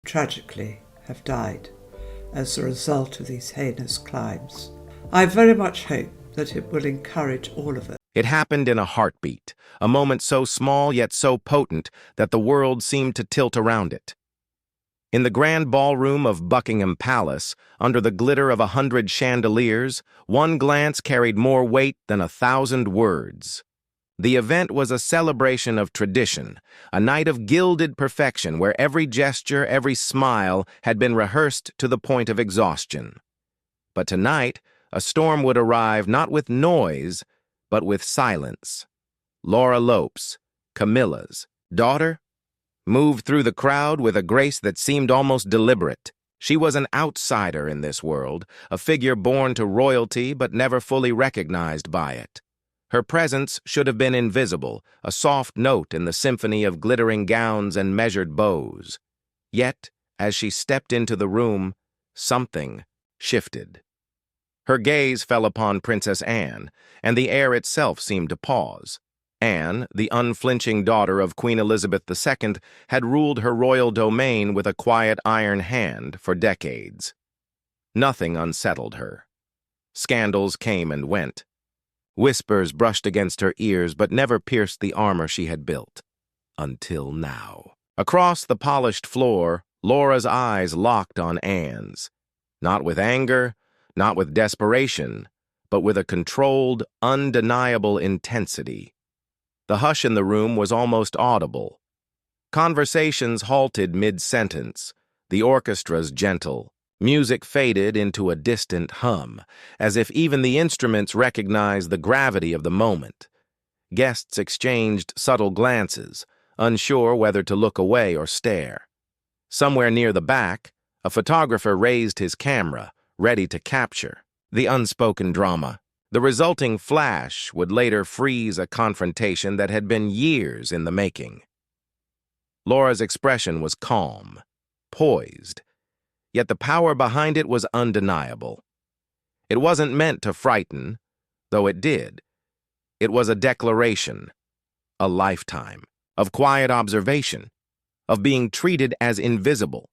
tragically, have died as a result of these heinous crimes. I very much hope that it will encourage all of us. It happened in a heartbeat, a moment so small yet so potent that the world seemed to tilt around it. In the grand ballroom of Buckingham Palace, under the glitter of 100 chandeliers, one glance carried more weight than 1,000 words. The event was a celebration of tradition, a night of gilded perfection where every gesture, every smile had been rehearsed to the point of exhaustion. But tonight, a storm would arrive not with noise, but with silence. Laura Lopes, Camilla's daughter, moved through the crowd with a grace that seemed almost deliberate. She was an outsider in this world, a figure born to royalty but never fully recognized by it. Her presence should have been invisible, a soft note in the symphony of glittering gowns and measured bows. Yet, as she stepped into the room, something shifted. Her gaze fell upon Princess Anne, and the air itself seemed to pause. Anne, the unflinching daughter of Queen Elizabeth II, had ruled her royal domain with a quiet iron hand for decades. Nothing unsettled her. Scandals came and went. Whispers brushed against her ears but never pierced the armor she had built. Until now. Across the polished floor, Laura's eyes locked on Anne's. Not with anger, not with desperation, but with a controlled, undeniable intensity. The hush in the room was almost audible. Conversations halted mid-sentence, the orchestra's gentle. Music faded into a distant hum, as if even the instruments recognized the gravity of the moment. Guests exchanged subtle glances, unsure whether to look away or stare. Somewhere near the back, a photographer raised his camera, ready to capture the unspoken drama. The resulting flash would later freeze a confrontation that had been years in the making. Laura's expression was calm, poised, yet the power behind it was undeniable. It wasn't meant to frighten, though it did. It was a declaration, a lifetime, of quiet observation, of being treated as invisible,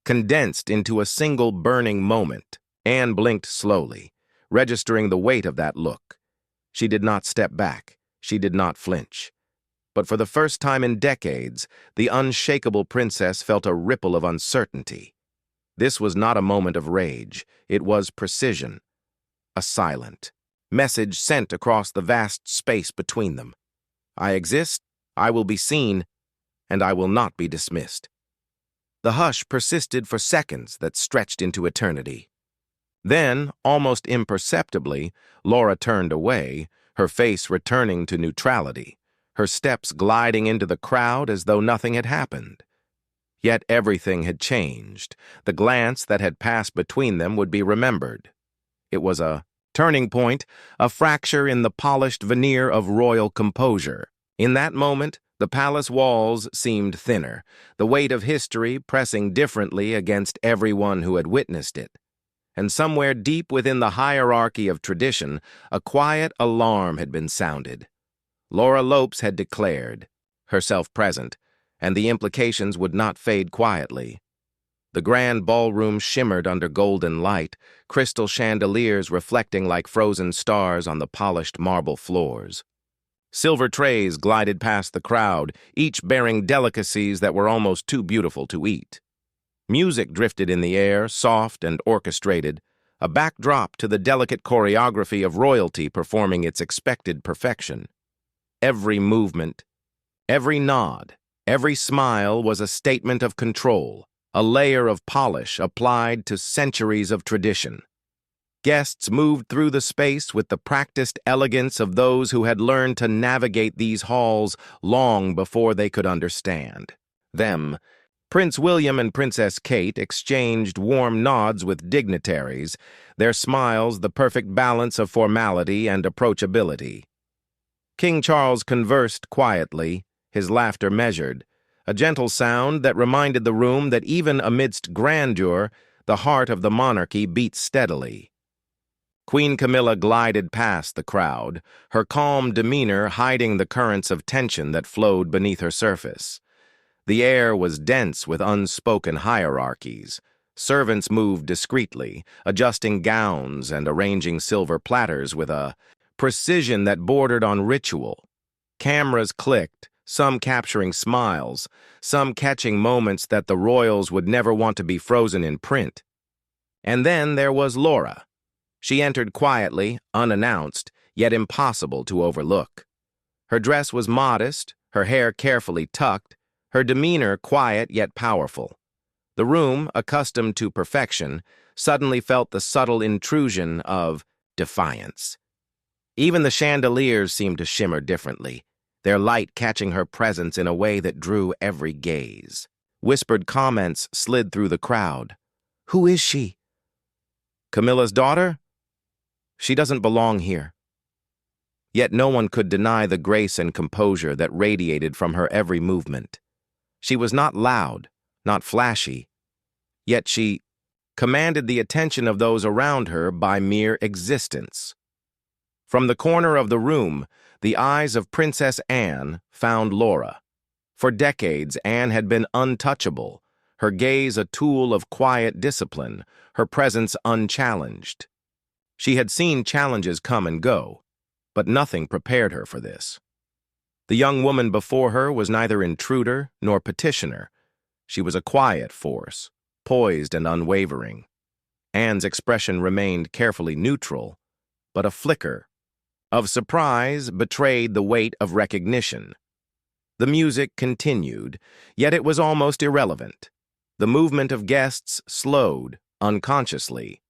condensed into a single burning moment. Anne blinked slowly, registering the weight of that look. She did not step back. She did not flinch. But for the first time in decades, the unshakable princess felt a ripple of uncertainty. This was not a moment of rage. It was precision. A silent message sent across the vast space between them. I exist, I will be seen, and I will not be dismissed. The hush persisted for seconds that stretched into eternity. Then, almost imperceptibly, Laura turned away, her face returning to neutrality, her steps gliding into the crowd as though nothing had happened. Yet everything had changed. The glance that had passed between them would be remembered. It was a turning point, a fracture in the polished veneer of royal composure. In that moment, the palace walls seemed thinner, the weight of history pressing differently against everyone who had witnessed it. And somewhere deep within the hierarchy of tradition, a quiet alarm had been sounded. Laura Lopes had declared, herself present, and the implications would not fade quietly. The grand ballroom shimmered under golden light, crystal chandeliers reflecting like frozen stars on the polished marble floors. Silver trays glided past the crowd, each bearing delicacies that were almost too beautiful to eat. Music drifted in the air, soft and orchestrated, a backdrop to the delicate choreography of royalty performing its expected perfection. Every movement, every nod, every smile was a statement of control, a layer of polish applied to centuries of tradition. Guests moved through the space with the practiced elegance of those who had learned to navigate these halls long before they could understand them. Prince William and Princess Kate exchanged warm nods with dignitaries, their smiles the perfect balance of formality and approachability. King Charles conversed quietly, his laughter measured, a gentle sound that reminded the room that even amidst grandeur, the heart of the monarchy beat steadily. Queen Camilla glided past the crowd, her calm demeanor hiding the currents of tension that flowed beneath her surface. The air was dense with unspoken hierarchies. Servants moved discreetly, adjusting gowns and arranging silver platters with a precision that bordered on ritual. Cameras clicked, some capturing smiles, some catching moments that the royals would never want to be frozen in print. And then there was Laura. She entered quietly, unannounced, yet impossible to overlook. Her dress was modest, her hair carefully tucked, her demeanor quiet yet powerful. The room, accustomed to perfection, suddenly felt the subtle intrusion of defiance. Even the chandeliers seemed to shimmer differently, their light catching her presence in a way that drew every gaze. Whispered comments slid through the crowd. "Who is she?" "Camilla's daughter? She doesn't belong here." Yet no one could deny the grace and composure that radiated from her every movement. She was not loud, not flashy, yet she commanded the attention of those around her by mere existence. From the corner of the room, the eyes of Princess Anne found Laura. For decades, Anne had been untouchable, her gaze a tool of quiet discipline, her presence unchallenged. She had seen challenges come and go, but nothing prepared her for this. The young woman before her was neither intruder nor petitioner. She was a quiet force, poised and unwavering. Anne's expression remained carefully neutral, but a flicker of surprise betrayed the weight of recognition. The music continued, yet it was almost irrelevant. The movement of guests slowed, unconsciously.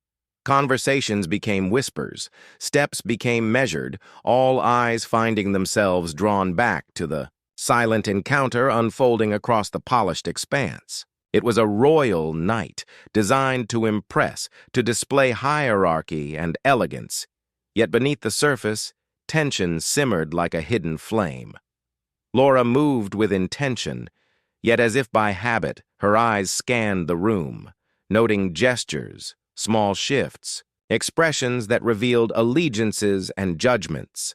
Conversations became whispers, steps became measured, all eyes finding themselves drawn back to the silent encounter unfolding across the polished expanse. It was a royal night, designed to impress, to display hierarchy and elegance. Yet beneath the surface, tension simmered like a hidden flame. Laura moved with intention, yet as if by habit, her eyes scanned the room, noting gestures, small shifts, expressions that revealed allegiances and judgments.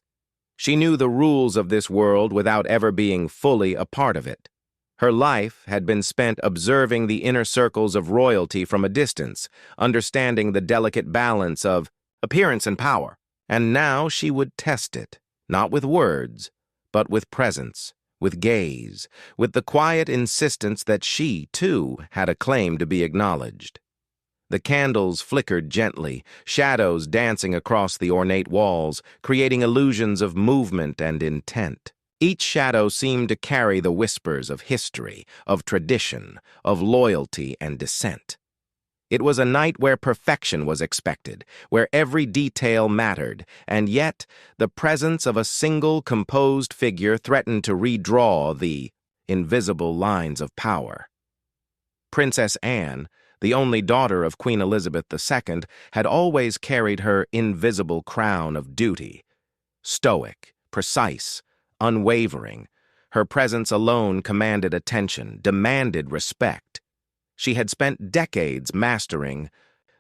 She knew the rules of this world without ever being fully a part of it. Her life had been spent observing the inner circles of royalty from a distance, understanding the delicate balance of appearance and power. And now she would test it, not with words, but with presence, with gaze, with the quiet insistence that she, too, had a claim to be acknowledged. The candles flickered gently, shadows dancing across the ornate walls, creating illusions of movement and intent. Each shadow seemed to carry the whispers of history, of tradition, of loyalty and dissent. It was a night where perfection was expected, where every detail mattered, and yet the presence of a single composed figure threatened to redraw the invisible lines of power. Princess Anne, the only daughter of Queen Elizabeth II, had always carried her invisible crown of duty. Stoic, precise, unwavering, her presence alone commanded attention, demanded respect. She had spent decades mastering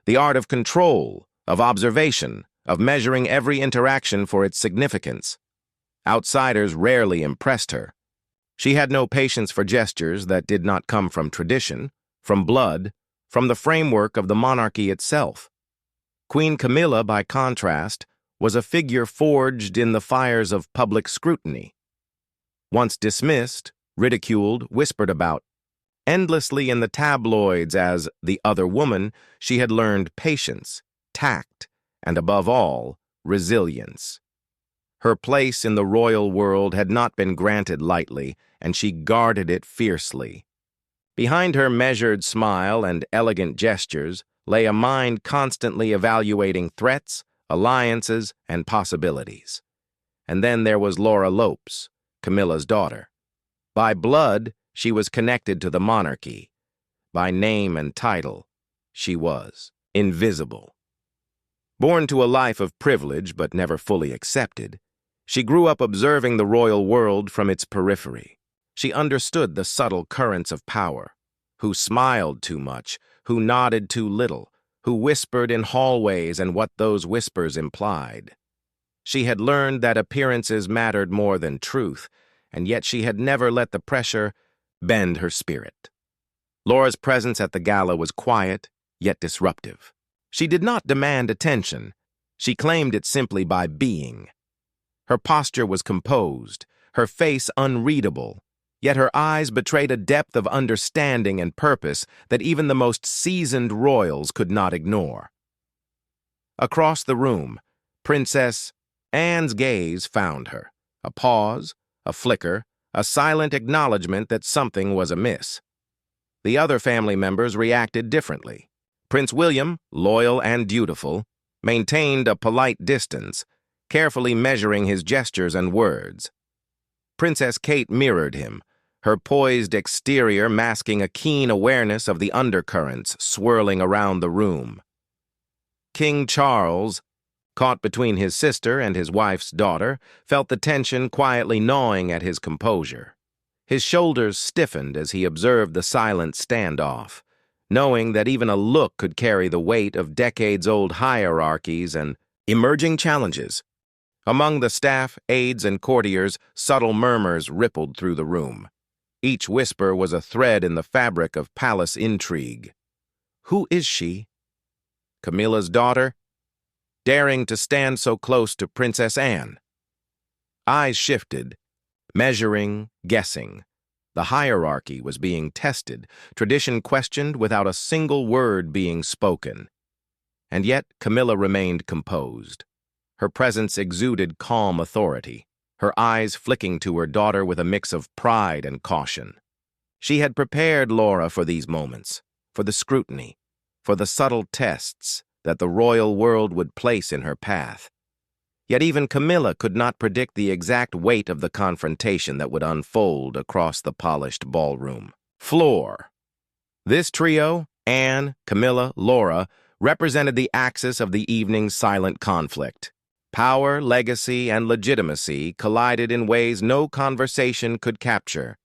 the art of control, of observation, of measuring every interaction for its significance. Outsiders rarely impressed her. She had no patience for gestures that did not come from tradition, from blood, from the framework of the monarchy itself. Queen Camilla, by contrast, was a figure forged in the fires of public scrutiny. Once dismissed, ridiculed, whispered about, endlessly in the tabloids as the other woman, she had learned patience, tact, and above all, resilience. Her place in the royal world had not been granted lightly, and she guarded it fiercely. Behind her measured smile and elegant gestures lay a mind constantly evaluating threats, alliances, and possibilities. And then there was Laura Lopes, Camilla's daughter. By blood, she was connected to the monarchy. By name and title, she was invisible. Born to a life of privilege but never fully accepted, she grew up observing the royal world from its periphery. She understood the subtle currents of power, who smiled too much, who nodded too little, who whispered in hallways and what those whispers implied. She had learned that appearances mattered more than truth, and yet she had never let the pressure bend her spirit. Laura's presence at the gala was quiet, yet disruptive. She did not demand attention. She claimed it simply by being. Her posture was composed, her face unreadable, yet her eyes betrayed a depth of understanding and purpose that even the most seasoned royals could not ignore. Across the room, Princess Anne's gaze found her. A pause, a flicker, a silent acknowledgement that something was amiss. The other family members reacted differently. Prince William, loyal and dutiful, maintained a polite distance, carefully measuring his gestures and words. Princess Kate mirrored him, her poised exterior masking a keen awareness of the undercurrents swirling around the room. King Charles, caught between his sister and his wife's daughter, felt the tension quietly gnawing at his composure. His shoulders stiffened as he observed the silent standoff, knowing that even a look could carry the weight of decades-old hierarchies and emerging challenges. Among the staff, aides, and courtiers, subtle murmurs rippled through the room. Each whisper was a thread in the fabric of palace intrigue. Who is she? Camilla's daughter? Daring to stand so close to Princess Anne? Eyes shifted, measuring, guessing. The hierarchy was being tested, tradition questioned without a single word being spoken. And yet Camilla remained composed. Her presence exuded calm authority, her eyes flicking to her daughter with a mix of pride and caution. She had prepared Laura for these moments, for the scrutiny, for the subtle tests that the royal world would place in her path. Yet even Camilla could not predict the exact weight of the confrontation that would unfold across the polished ballroom floor. This trio, Anne, Camilla, Laura, represented the axis of the evening's silent conflict. Power, legacy, and legitimacy collided in ways no conversation could capture.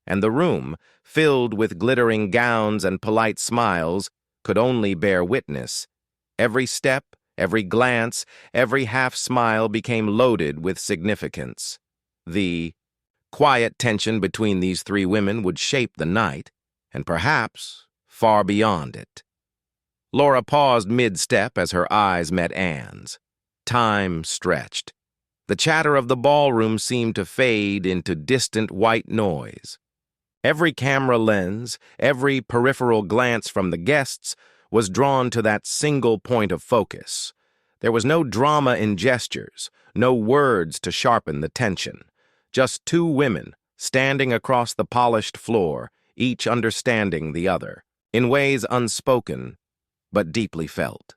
And the room, filled with glittering gowns and polite smiles, could only bear witness. Every step, every glance, every half-smile became loaded with significance. The quiet tension between these three women would shape the night, and perhaps far beyond it. Laura paused mid-step as her eyes met Anne's. Time stretched. The chatter of the ballroom seemed to fade into distant white noise. Every camera lens, every peripheral glance from the guests was drawn to that single point of focus. There was no drama in gestures, no words to sharpen the tension. Just two women, standing across the polished floor, each understanding the other, in ways unspoken, but deeply felt.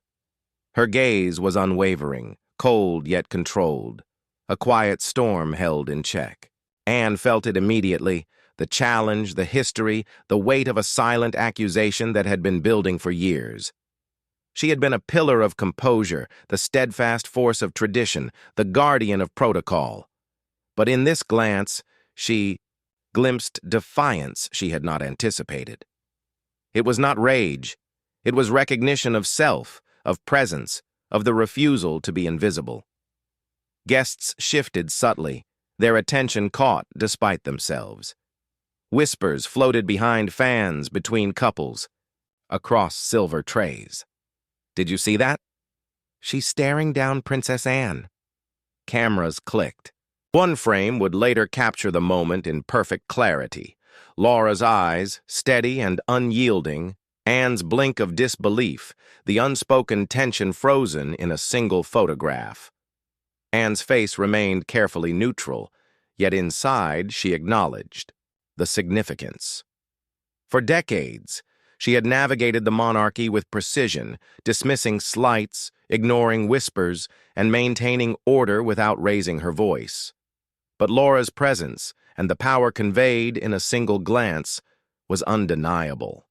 Her gaze was unwavering, cold yet controlled, a quiet storm held in check. Anne felt it immediately, the challenge, the history, the weight of a silent accusation that had been building for years. She had been a pillar of composure, the steadfast force of tradition, the guardian of protocol. But in this glance, she glimpsed defiance she had not anticipated. It was not rage. It was recognition of self, of presence, of the refusal to be invisible. Guests shifted subtly, their attention caught despite themselves. Whispers floated behind fans, between couples, across silver trays. Did you see that? She's staring down Princess Anne. Cameras clicked. One frame would later capture the moment in perfect clarity. Laura's eyes, steady and unyielding, Anne's blink of disbelief, the unspoken tension frozen in a single photograph. Anne's face remained carefully neutral, yet inside she acknowledged the significance. For decades, she had navigated the monarchy with precision, dismissing slights, ignoring whispers, and maintaining order without raising her voice. But Laura's presence, and the power conveyed in a single glance, was undeniable.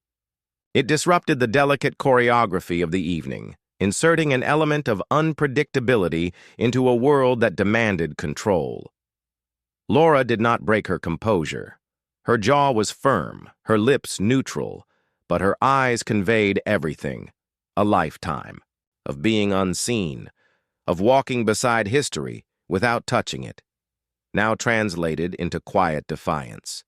It disrupted the delicate choreography of the evening, inserting an element of unpredictability into a world that demanded control. Laura did not break her composure. Her jaw was firm, her lips neutral, but her eyes conveyed everything: a lifetime of being unseen, of walking beside history without touching it, now translated into quiet defiance.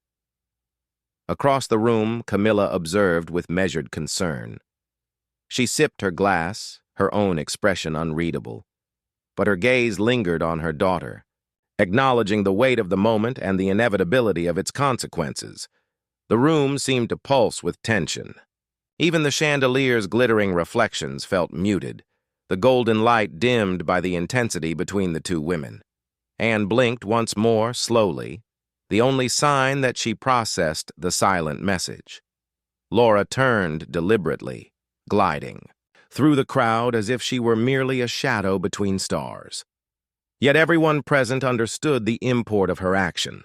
Across the room, Camilla observed with measured concern. She sipped her glass, her own expression unreadable, but her gaze lingered on her daughter, acknowledging the weight of the moment and the inevitability of its consequences. The room seemed to pulse with tension. Even the chandelier's glittering reflections felt muted, the golden light dimmed by the intensity between the two women. Anne blinked once more, slowly, the only sign that she processed the silent message. Laura turned deliberately, gliding through the crowd as if she were merely a shadow between stars. Yet everyone present understood the import of her action.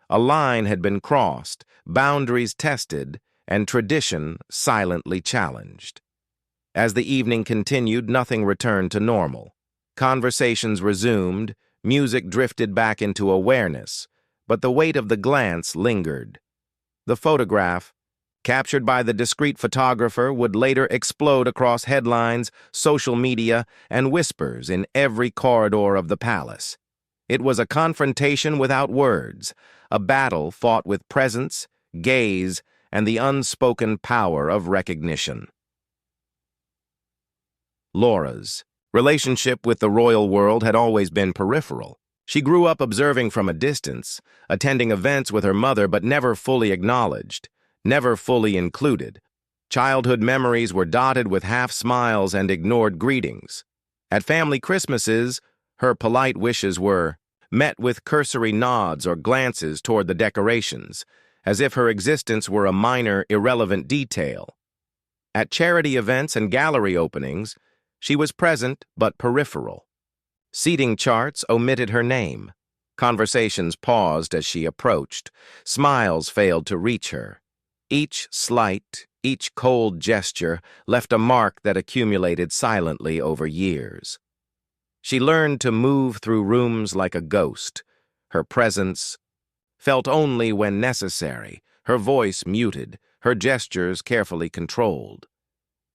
A line had been crossed, boundaries tested, and tradition silently challenged. As the evening continued, nothing returned to normal. Conversations resumed, music drifted back into awareness, but the weight of the glance lingered. The photograph, captured by the discreet photographer, would later explode across headlines, social media, and whispers in every corridor of the palace. It was a confrontation without words, a battle fought with presence, gaze, and the unspoken power of recognition. Laura's relationship with the royal world had always been peripheral. She grew up observing from a distance, attending events with her mother but never fully acknowledged, never fully included. Childhood memories were dotted with half smiles and ignored greetings. At family Christmases, her polite wishes were met with cursory nods or glances toward the decorations, as if her existence were a minor, irrelevant detail. At charity events and gallery openings, she was present but peripheral. Seating charts omitted her name. Conversations paused as she approached. Smiles failed to reach her. Each slight, each cold gesture left a mark that accumulated silently over years. She learned to move through rooms like a ghost, her presence felt only when necessary, her voice muted, her gestures carefully controlled.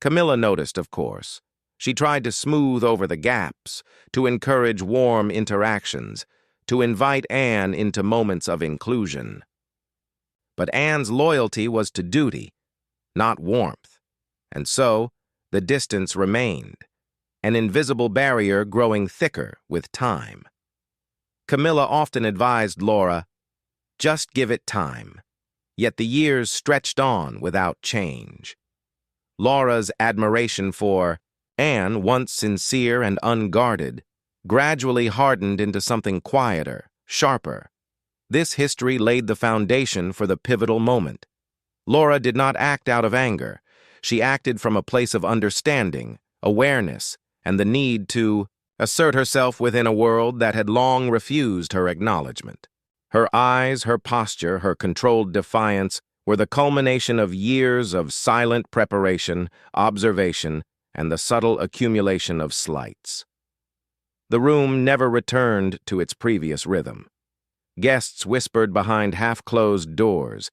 Camilla noticed, of course. She tried to smooth over the gaps, to encourage warm interactions, to invite Anne into moments of inclusion. But Anne's loyalty was to duty, not warmth, and so the distance remained, an invisible barrier growing thicker with time. Camilla often advised Laura, "Just give it time," yet the years stretched on without change. Laura's admiration for Anne, once sincere and unguarded, gradually hardened into something quieter, sharper. This history laid the foundation for the pivotal moment. Laura did not act out of anger. She acted from a place of understanding, awareness, and the need to assert herself within a world that had long refused her acknowledgement. Her eyes, her posture, her controlled defiance were the culmination of years of silent preparation, observation, and the subtle accumulation of slights. The room never returned to its previous rhythm. Guests whispered behind half-closed doors,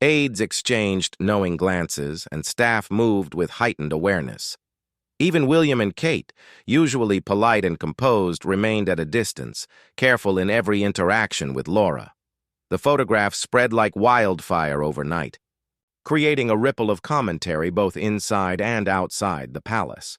aides exchanged knowing glances, and staff moved with heightened awareness. Even William and Kate, usually polite and composed, remained at a distance, careful in every interaction with Laura. The photograph spread like wildfire overnight, creating a ripple of commentary both inside and outside the palace.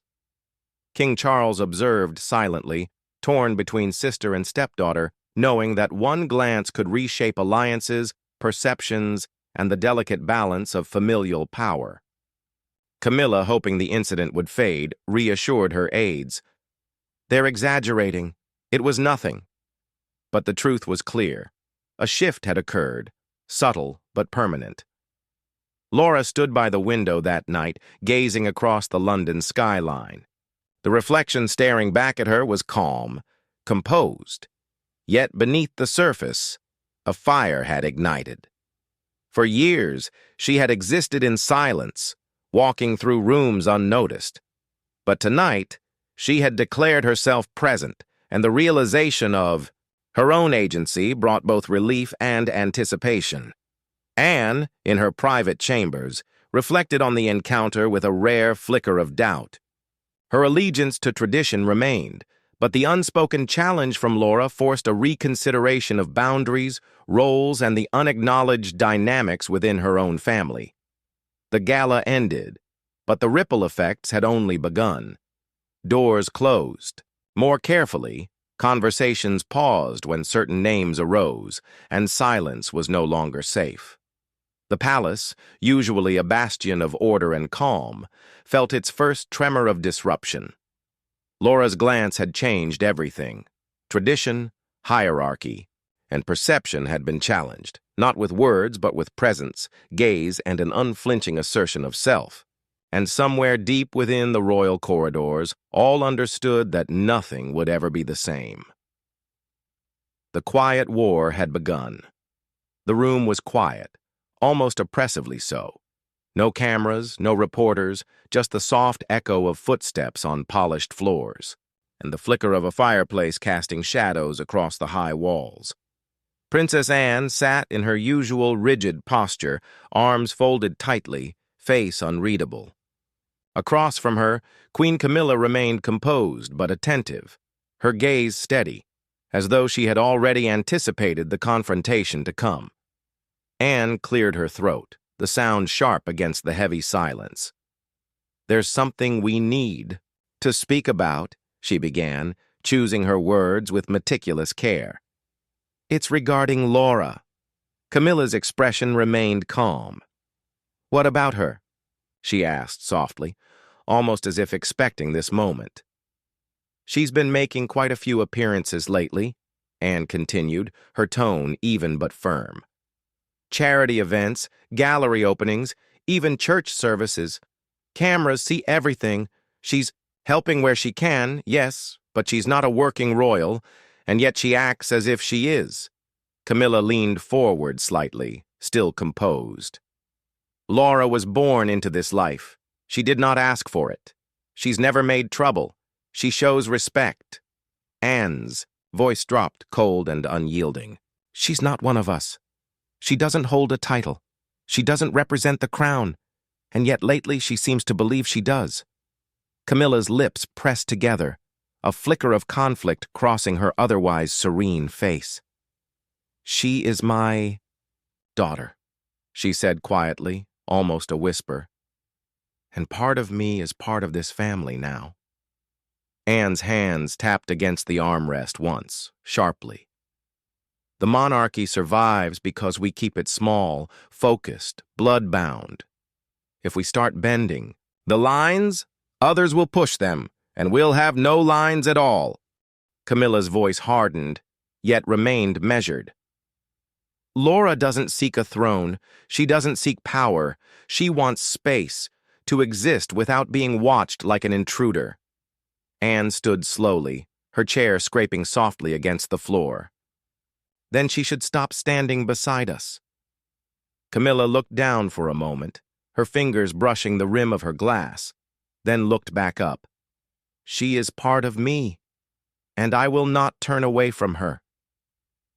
King Charles observed silently, torn between sister and stepdaughter, knowing that one glance could reshape alliances, perceptions, and the delicate balance of familial power. Camilla, hoping the incident would fade, reassured her aides. "They're exaggerating. It was nothing." But the truth was clear. A shift had occurred, subtle but permanent. Laura stood by the window that night, gazing across the London skyline. The reflection staring back at her was calm, composed. Yet beneath the surface, a fire had ignited. For years, she had existed in silence, walking through rooms unnoticed. But tonight, she had declared herself present, and the realization of her own agency brought both relief and anticipation. Anne, in her private chambers, reflected on the encounter with a rare flicker of doubt. Her allegiance to tradition remained, But the unspoken challenge from Laura forced a reconsideration of boundaries, roles, and the unacknowledged dynamics within her own family. The gala ended, but the ripple effects had only begun. Doors closed. More carefully, conversations paused when certain names arose, and silence was no longer safe. The palace, usually a bastion of order and calm, felt its first tremor of disruption. Laura's glance had changed everything. Tradition, hierarchy, and perception had been challenged, not with words but with presence, gaze, and an unflinching assertion of self. And somewhere deep within the royal corridors, all understood that nothing would ever be the same. The quiet war had begun. The room was quiet, almost oppressively so. No cameras, no reporters, just the soft echo of footsteps on polished floors, and the flicker of a fireplace casting shadows across the high walls. Princess Anne sat in her usual rigid posture, arms folded tightly, face unreadable. Across from her, Queen Camilla remained composed but attentive, her gaze steady, as though she had already anticipated the confrontation to come. Anne cleared her throat, the sound sharp against the heavy silence. "There's something we need to speak about," she began, choosing her words with meticulous care. "It's regarding Laura." Camilla's expression remained calm. "What about her?" she asked softly, almost as if expecting this moment. "She's been making quite a few appearances lately," Anne continued, her tone even but firm. "Charity events, gallery openings, even church services. Cameras see everything. She's helping where she can, yes, but she's not a working royal, and yet she acts as if she is." Camilla leaned forward slightly, still composed. "Laura was born into this life. She did not ask for it. She's never made trouble. She shows respect." Anne's voice dropped cold and unyielding. "She's not one of us. She doesn't hold a title. She doesn't represent the crown. And yet lately she seems to believe she does." Camilla's lips pressed together, a flicker of conflict crossing her otherwise serene face. "She is my daughter," she said quietly, almost a whisper. "And part of me is part of this family now." Anne's hands tapped against the armrest once, sharply. "The monarchy survives because we keep it small, focused, blood-bound. If we start bending the lines, others will push them, and we'll have no lines at all." Camilla's voice hardened, yet remained measured. "Laura doesn't seek a throne. She doesn't seek power. She wants space, to exist without being watched like an intruder." Anne stood slowly, her chair scraping softly against the floor. "Then she should stop standing beside us." Camilla looked down for a moment, her fingers brushing the rim of her glass, then looked back up. "She is part of me, and I will not turn away from her."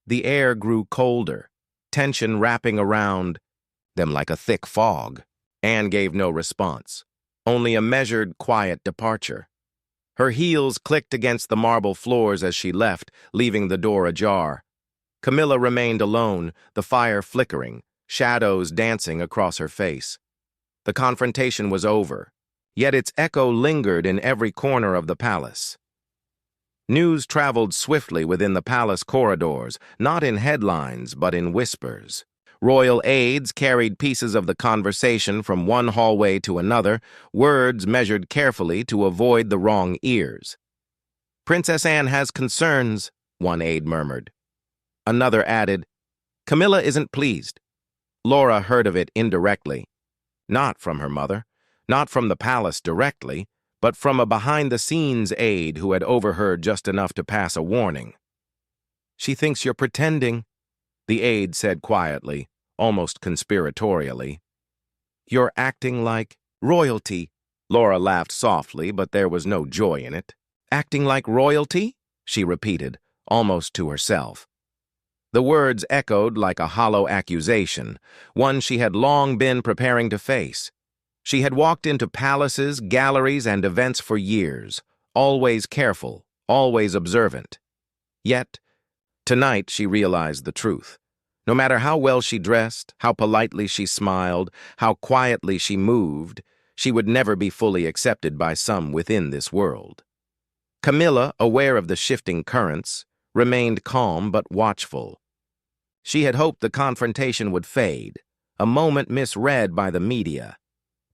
The air grew colder, tension wrapping around them like a thick fog. Anne gave no response, only a measured, quiet departure. Her heels clicked against the marble floors as she left, leaving the door ajar. Camilla remained alone, the fire flickering, shadows dancing across her face. The confrontation was over, yet its echo lingered in every corner of the palace. News traveled swiftly within the palace corridors, not in headlines but in whispers. Royal aides carried pieces of the conversation from one hallway to another, words measured carefully to avoid the wrong ears. "Princess Anne has concerns," one aide murmured. Another added, "Camilla isn't pleased." Laura heard of it indirectly. Not from her mother, not from the palace directly, but from a behind-the-scenes aide who had overheard just enough to pass a warning. "She thinks you're pretending," the aide said quietly, almost conspiratorially. "You're acting like royalty." Laura laughed softly, but there was no joy in it. "Acting like royalty?" she repeated, almost to herself. The words echoed like a hollow accusation, one she had long been preparing to face. She had walked into palaces, galleries, and events for years, always careful, always observant. Yet, tonight she realized the truth. No matter how well she dressed, how politely she smiled, how quietly she moved, she would never be fully accepted by some within this world. Camilla, aware of the shifting currents, remained calm but watchful. She had hoped the confrontation would fade, a moment misread by the media.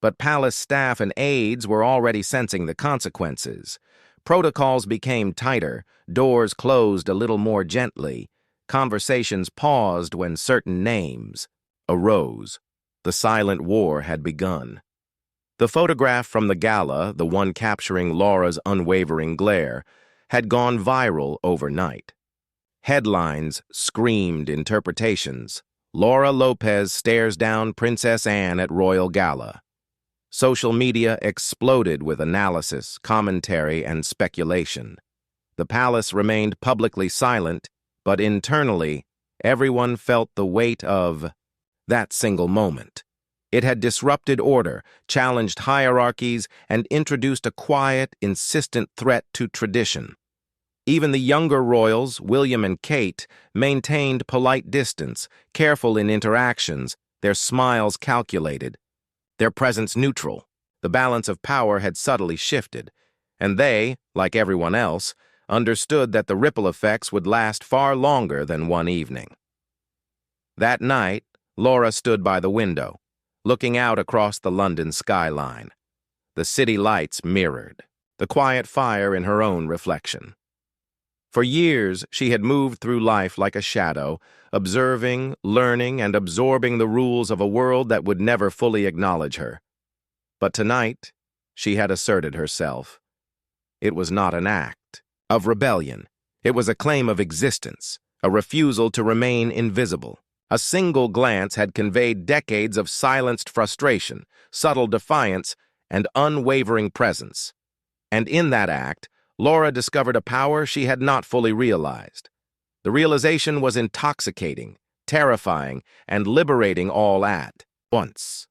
But palace staff and aides were already sensing the consequences. Protocols became tighter, doors closed a little more gently, conversations paused when certain names arose. The silent war had begun. The photograph from the gala, the one capturing Laura's unwavering glare, had gone viral overnight. Headlines screamed interpretations. Laura Lopez stares down Princess Anne at Royal Gala. Social media exploded with analysis, commentary, and speculation. The palace remained publicly silent, but internally, everyone felt the weight of that single moment. It had disrupted order, challenged hierarchies, and introduced a quiet, insistent threat to tradition. Even the younger royals, William and Kate, maintained polite distance, careful in interactions, their smiles calculated, their presence neutral. The balance of power had subtly shifted, and they, like everyone else, understood that the ripple effects would last far longer than one evening. That night, Laura stood by the window, looking out across the London skyline. The city lights mirrored, the quiet fire in her own reflection. For years, she had moved through life like a shadow, observing, learning, and absorbing the rules of a world that would never fully acknowledge her. But tonight, she had asserted herself. It was not an act of rebellion. It was a claim of existence, a refusal to remain invisible. A single glance had conveyed decades of silenced frustration, subtle defiance, and unwavering presence. And in that act, Laura discovered a power she had not fully realized. The realization was intoxicating, terrifying, and liberating all at once.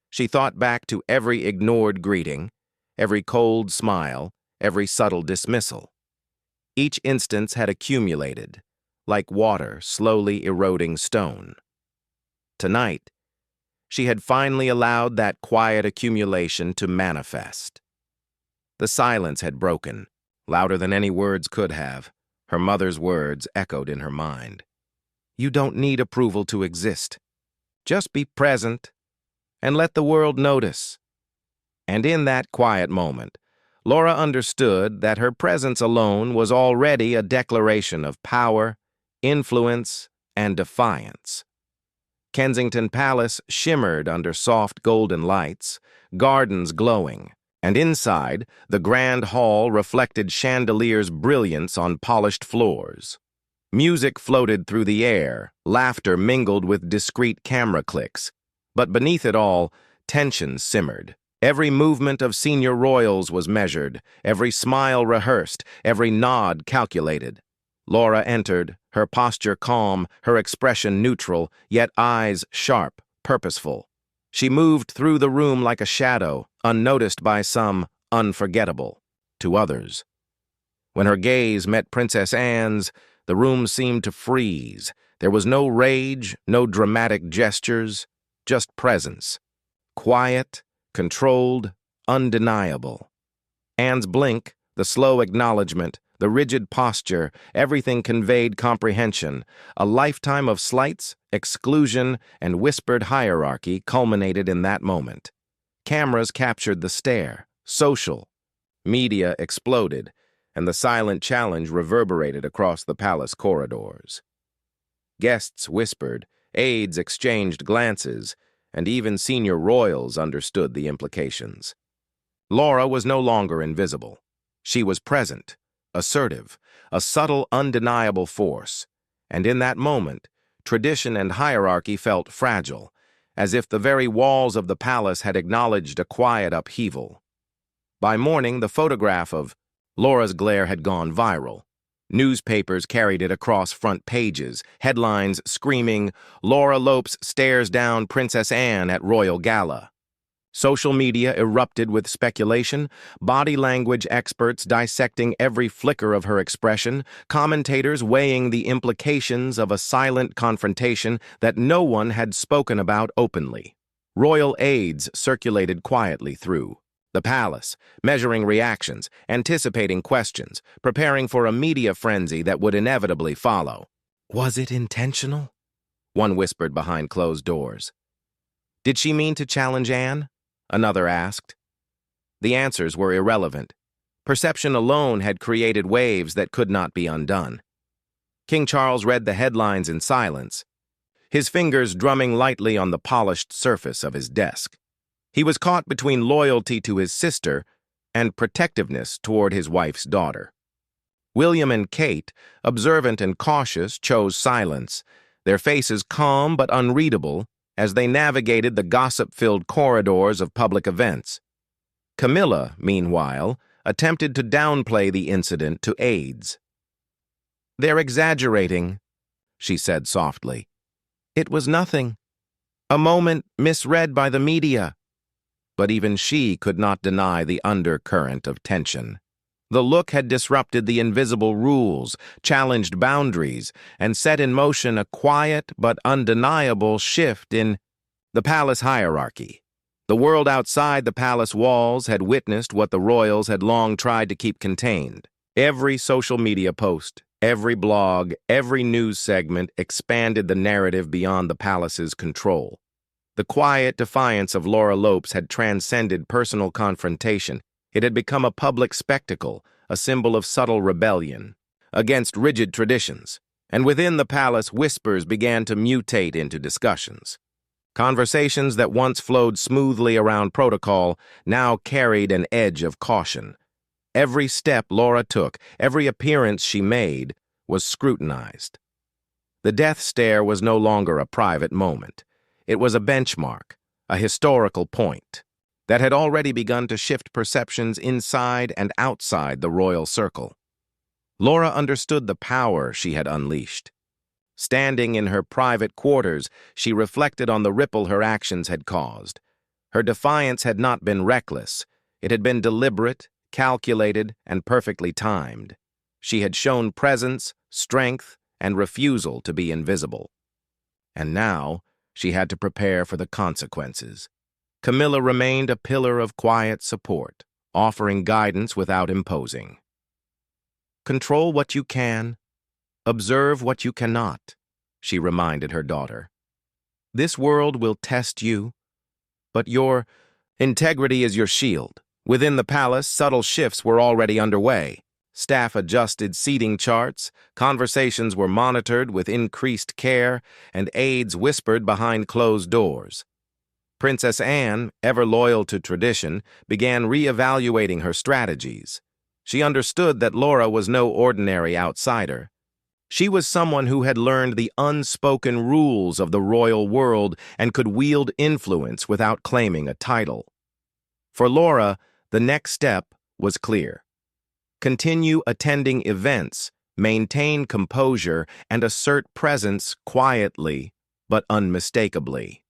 She thought back to every ignored greeting, every cold smile, every subtle dismissal. Each instance had accumulated, like water slowly eroding stone. Tonight, she had finally allowed that quiet accumulation to manifest. The silence had broken, louder than any words could have. Her mother's words echoed in her mind. You don't need approval to exist. Just be present and let the world notice. And in that quiet moment, Laura understood that her presence alone was already a declaration of power, influence, and defiance. Kensington Palace shimmered under soft golden lights, gardens glowing, and inside, the grand hall reflected chandeliers' brilliance on polished floors. Music floated through the air, laughter mingled with discreet camera clicks, but beneath it all, tension simmered. Every movement of senior royals was measured, every smile rehearsed, every nod calculated. Laura entered, her posture calm, her expression neutral, yet eyes sharp, purposeful. She moved through the room like a shadow, unnoticed by some, unforgettable to others. When her gaze met Princess Anne's, the room seemed to freeze. There was no rage, no dramatic gestures, just presence. Quiet, controlled, undeniable. Anne's blink, the slow acknowledgement, the rigid posture, everything conveyed comprehension. A lifetime of slights, exclusion, and whispered hierarchy culminated in that moment. Cameras captured the stare, social. Media exploded, and the silent challenge reverberated across the palace corridors. Guests whispered, aides exchanged glances, and even senior royals understood the implications. Laura was no longer invisible. She was present, assertive, a subtle, undeniable force. And in that moment, tradition and hierarchy felt fragile, as if the very walls of the palace had acknowledged a quiet upheaval. By morning, the photograph of Laura's glare had gone viral. Newspapers carried it across front pages, headlines screaming, Laura Lopes stares down Princess Anne at Royal Gala. Social media erupted with speculation, body language experts dissecting every flicker of her expression, commentators weighing the implications of a silent confrontation that no one had spoken about openly. Royal aides circulated quietly through the palace, measuring reactions, anticipating questions, preparing for a media frenzy that would inevitably follow. Was it intentional? One whispered behind closed doors. Did she mean to challenge Anne? Another asked. The answers were irrelevant. Perception alone had created waves that could not be undone. King Charles read the headlines in silence, his fingers drumming lightly on the polished surface of his desk. He was caught between loyalty to his sister and protectiveness toward his wife's daughter. William and Kate, observant and cautious, chose silence, their faces calm but unreadable as they navigated the gossip-filled corridors of public events. Camilla, meanwhile, attempted to downplay the incident to aides. "They're exaggerating," she said softly. "It was nothing. A moment misread by the media." But even she could not deny the undercurrent of tension. The look had disrupted the invisible rules, challenged boundaries, and set in motion a quiet but undeniable shift in the palace hierarchy. The world outside the palace walls had witnessed what the royals had long tried to keep contained. Every social media post, every blog, every news segment expanded the narrative beyond the palace's control. The quiet defiance of Laura Lopes had transcended personal confrontation. It had become a public spectacle, a symbol of subtle rebellion against rigid traditions, and within the palace whispers began to mutate into discussions. Conversations that once flowed smoothly around protocol now carried an edge of caution. Every step Laura took, every appearance she made, was scrutinized. The death stare was no longer a private moment. It was a benchmark, a historical point that had already begun to shift perceptions inside and outside the royal circle. Laura understood the power she had unleashed. Standing in her private quarters, she reflected on the ripple her actions had caused. Her defiance had not been reckless. It had been deliberate, calculated, and perfectly timed. She had shown presence, strength, and refusal to be invisible. And now, she had to prepare for the consequences. Camilla remained a pillar of quiet support, offering guidance without imposing. "Control what you can, observe what you cannot," she reminded her daughter. "This world will test you, but your integrity is your shield." Within the palace, subtle shifts were already underway. Staff adjusted seating charts, conversations were monitored with increased care, and aides whispered behind closed doors. Princess Anne, ever loyal to tradition, began re-evaluating her strategies. She understood that Laura was no ordinary outsider. She was someone who had learned the unspoken rules of the royal world and could wield influence without claiming a title. For Laura, the next step was clear. Continue attending events, maintain composure, and assert presence quietly but unmistakably.